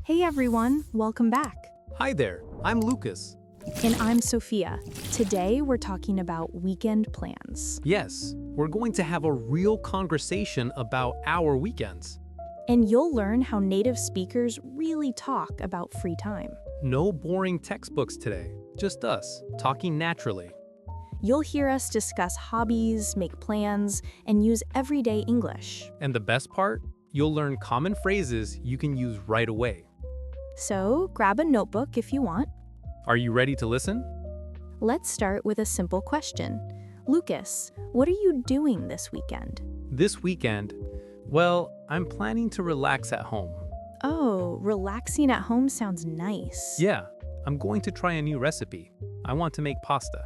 Hey everyone, welcome back. Hi there, I'm Lucas. And I'm Sophia. Today we're talking about weekend plans. Yes, we're going to have a real conversation about our weekends. And you'll learn how native speakers really talk about free time. No boring textbooks today, just us, talking naturally. You'll hear us discuss hobbies, make plans, and use everyday English. And the best part? You'll learn common phrases you can use right away. So grab a notebook if you want. Are you ready to listen? Let's start with a simple question. Lucas, what are you doing this weekend? This weekend, well, I'm planning to relax at home. Oh, relaxing at home sounds nice. Yeah, I'm going to try a new recipe. I want to make pasta.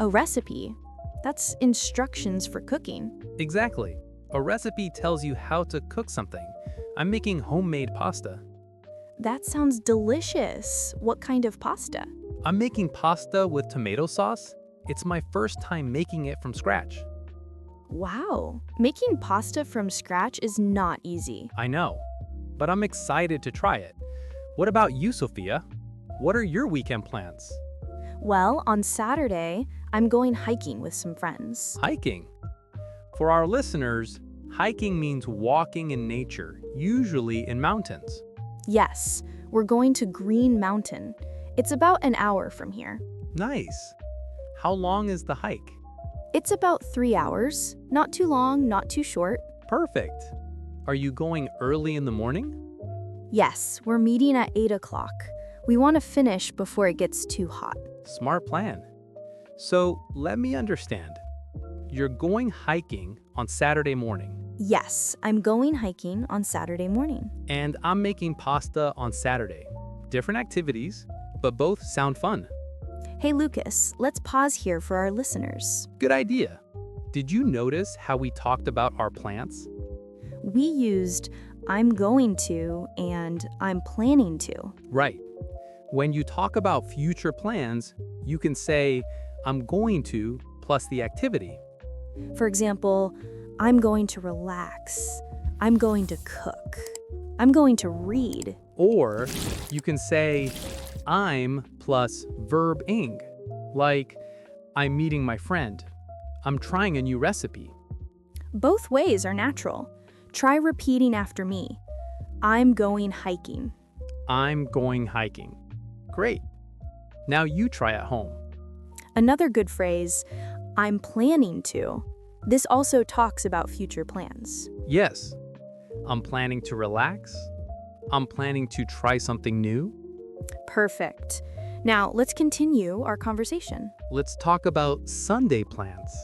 A recipe? That's instructions for cooking. Exactly. A recipe tells you how to cook something. I'm making homemade pasta. That sounds delicious. What kind of pasta? I'm making pasta with tomato sauce. It's my first time making it from scratch. Wow, making pasta from scratch is not easy. I know, but I'm excited to try it. What about you, Sophia? What are your weekend plans? Well, on Saturday, I'm going hiking with some friends. Hiking. For our listeners, hiking means walking in nature, usually in mountains. Yes, we're going to Green Mountain. It's about an hour from here. Nice. How long is the hike? It's about 3 hours. Not too long, not too short. Perfect. Are you going early in the morning? Yes, we're meeting at 8 o'clock. We want to finish before it gets too hot. Smart plan. So let me understand. You're going hiking on Saturday morning. Yes, I'm going hiking on Saturday morning. And I'm making pasta on Saturday. Different activities, but both sound fun. Hey Lucas, let's pause here for our listeners. Good idea. Did you notice how we talked about our plants? We used I'm going to and I'm planning to. Right. When you talk about future plans, you can say, I'm going to plus the activity. For example, I'm going to relax. I'm going to cook. I'm going to read. Or you can say, I'm plus verb ing, like I'm meeting my friend. I'm trying a new recipe. Both ways are natural. Try repeating after me. I'm going hiking. I'm going hiking. Great. Now you try at home. Another good phrase, I'm planning to. This also talks about future plans. Yes. I'm planning to relax. I'm planning to try something new. Perfect. Now let's continue our conversation. Let's talk about Sunday plans.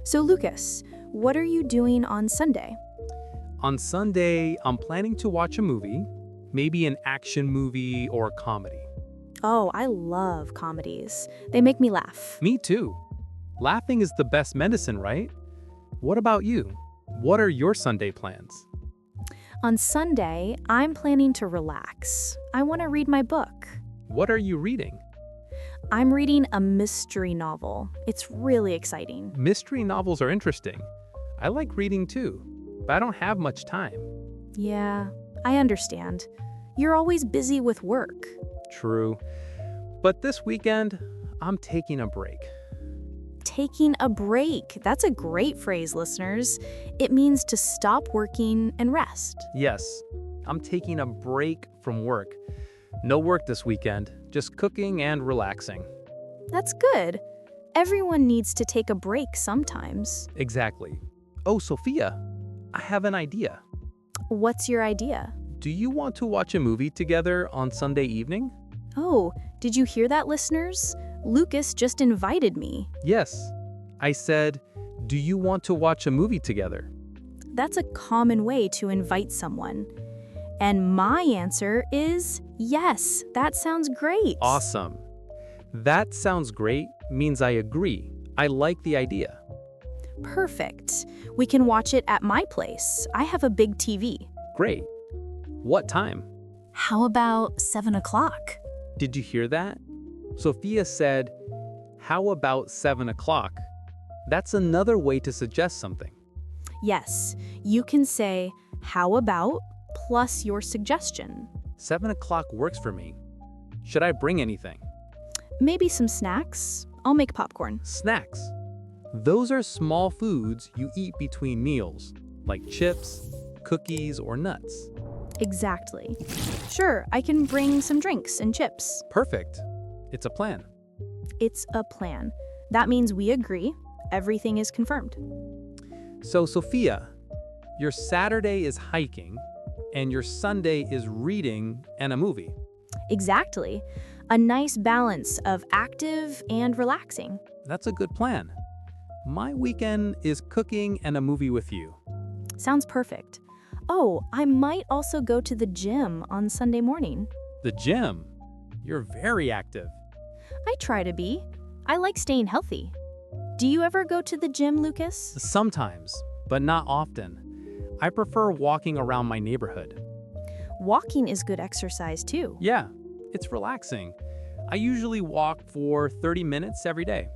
So Lucas, what are you doing on Sunday? On Sunday, I'm planning to watch a movie, maybe an action movie or a comedy. Oh, I love comedies. They make me laugh. Me too. Laughing is the best medicine, right? What about you? What are your Sunday plans? On Sunday, I'm planning to relax. I want to read my book. What are you reading? I'm reading a mystery novel. It's really exciting. Mystery novels are interesting. I like reading too, but I don't have much time. Yeah, I understand. You're always busy with work. True. But this weekend, I'm taking a break. Taking a break. That's a great phrase, listeners. It means to stop working and rest. Yes, I'm taking a break from work. No work this weekend, just cooking and relaxing. That's good. Everyone needs to take a break sometimes. Exactly. Oh, Sophia, I have an idea. What's your idea? Do you want to watch a movie together on Sunday evening? Oh, did you hear that, listeners? Lucas just invited me. Yes. I said, do you want to watch a movie together? That's a common way to invite someone. And my answer is yes, that sounds great. Awesome. That sounds great means I agree. I like the idea. Perfect. We can watch it at my place. I have a big TV. Great. What time? How about 7 o'clock? Did you hear that? Sophia said, how about 7 o'clock? That's another way to suggest something. Yes, you can say, how about plus your suggestion. 7 o'clock works for me. Should I bring anything? Maybe some snacks. I'll make popcorn. Snacks. Those are small foods you eat between meals, like chips, cookies, or nuts. Exactly. Sure, I can bring some drinks and chips. Perfect. It's a plan. It's a plan. That means we agree. Everything is confirmed. So, Sophia, your Saturday is hiking, and your Sunday is reading and a movie. Exactly. A nice balance of active and relaxing. That's a good plan. My weekend is cooking and a movie with you. Sounds perfect. Oh, I might also go to the gym on Sunday morning. The gym? You're very active. I try to be. I like staying healthy. Do you ever go to the gym, Lucas? Sometimes, but not often. I prefer walking around my neighborhood. Walking is good exercise too. Yeah, it's relaxing. I usually walk for 30 minutes every day.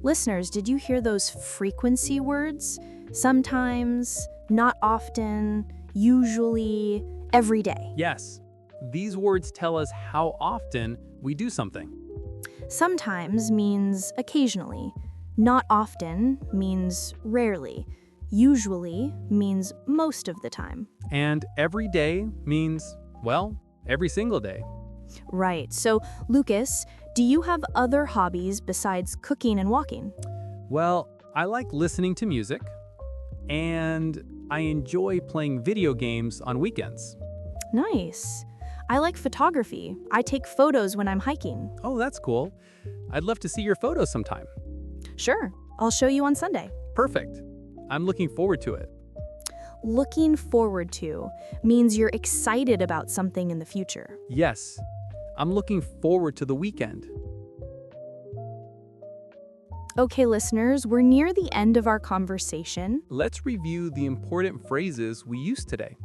Listeners, did you hear those frequency words? Sometimes, not often, usually, every day. Yes, these words tell us how often we do something. Sometimes means occasionally. Not often means rarely. Usually means most of the time. And every day means, well, every single day. Right. So, Lucas, do you have other hobbies besides cooking and walking? Well, I like listening to music, and I enjoy playing video games on weekends. Nice. I like photography. I take photos when I'm hiking. Oh, that's cool. I'd love to see your photos sometime. Sure. I'll show you on Sunday. Perfect. I'm looking forward to it. Looking forward to means you're excited about something in the future. Yes, I'm looking forward to the weekend. Okay, listeners, we're near the end of our conversation. Let's review the important phrases we used today.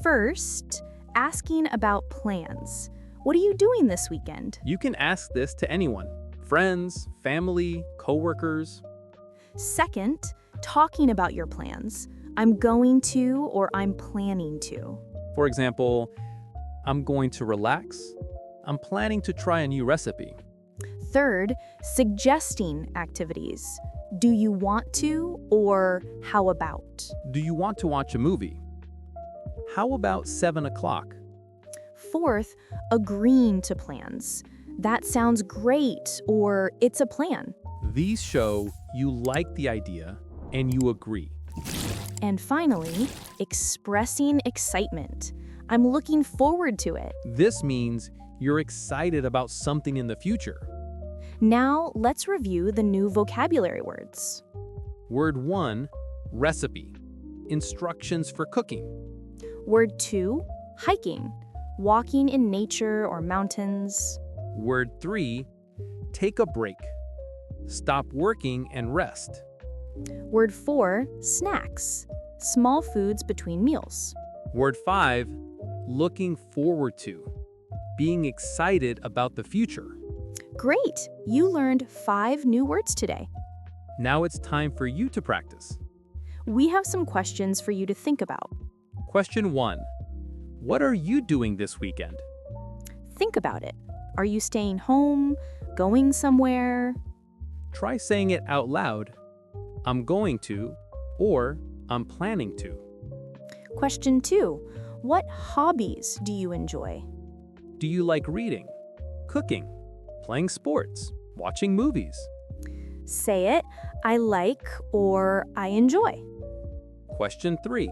First, asking about plans. What are you doing this weekend? You can ask this to anyone: friends, family, coworkers. Second, talking about your plans. I'm going to or I'm planning to. For example, I'm going to relax. I'm planning to try a new recipe. Third, suggesting activities. Do you want to or how about? Do you want to watch a movie? How about 7 o'clock? Fourth, agreeing to plans. That sounds great or it's a plan. These show you like the idea and you agree. And finally, expressing excitement. I'm looking forward to it. This means you're excited about something in the future. Now, let's review the new vocabulary words. Word 1, recipe. Instructions for cooking. Word 2, hiking. Walking in nature or mountains. Word 3, take a break. Stop working and rest. Word 4, snacks. Small foods between meals. Word 5, looking forward to. Being excited about the future. Great! You learned 5 new words today. Now it's time for you to practice. We have some questions for you to think about. Question 1. What are you doing this weekend? Think about it. Are you staying home? Going somewhere? Try saying it out loud. I'm going to, or I'm planning to. Question 2. What hobbies do you enjoy? Do you like reading, cooking, playing sports, watching movies? Say it, I like or I enjoy. Question 3.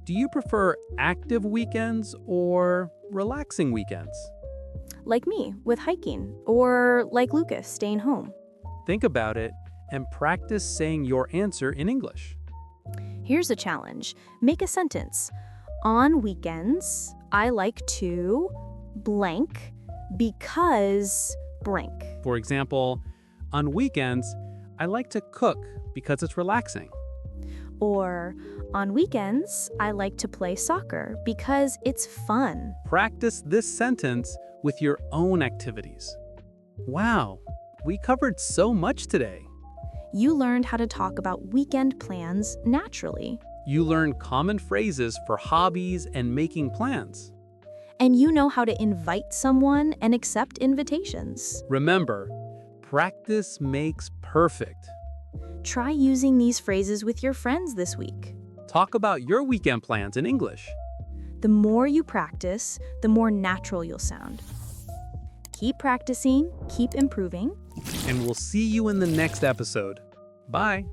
Do you prefer active weekends or relaxing weekends? Like me, with hiking, or like Lucas, staying home. Think about it and practice saying your answer in English. Here's a challenge. Make a sentence. On weekends, I like to blank because blank. For example, on weekends, I like to cook because it's relaxing. Or, on weekends, I like to play soccer because it's fun. Practice this sentence with your own activities. Wow, we covered so much today. You learned how to talk about weekend plans naturally. You learned common phrases for hobbies and making plans. And you know how to invite someone and accept invitations. Remember, practice makes perfect. Try using these phrases with your friends this week. Talk about your weekend plans in English. The more you practice, the more natural you'll sound. Keep practicing, keep improving. And we'll see you in the next episode. Bye.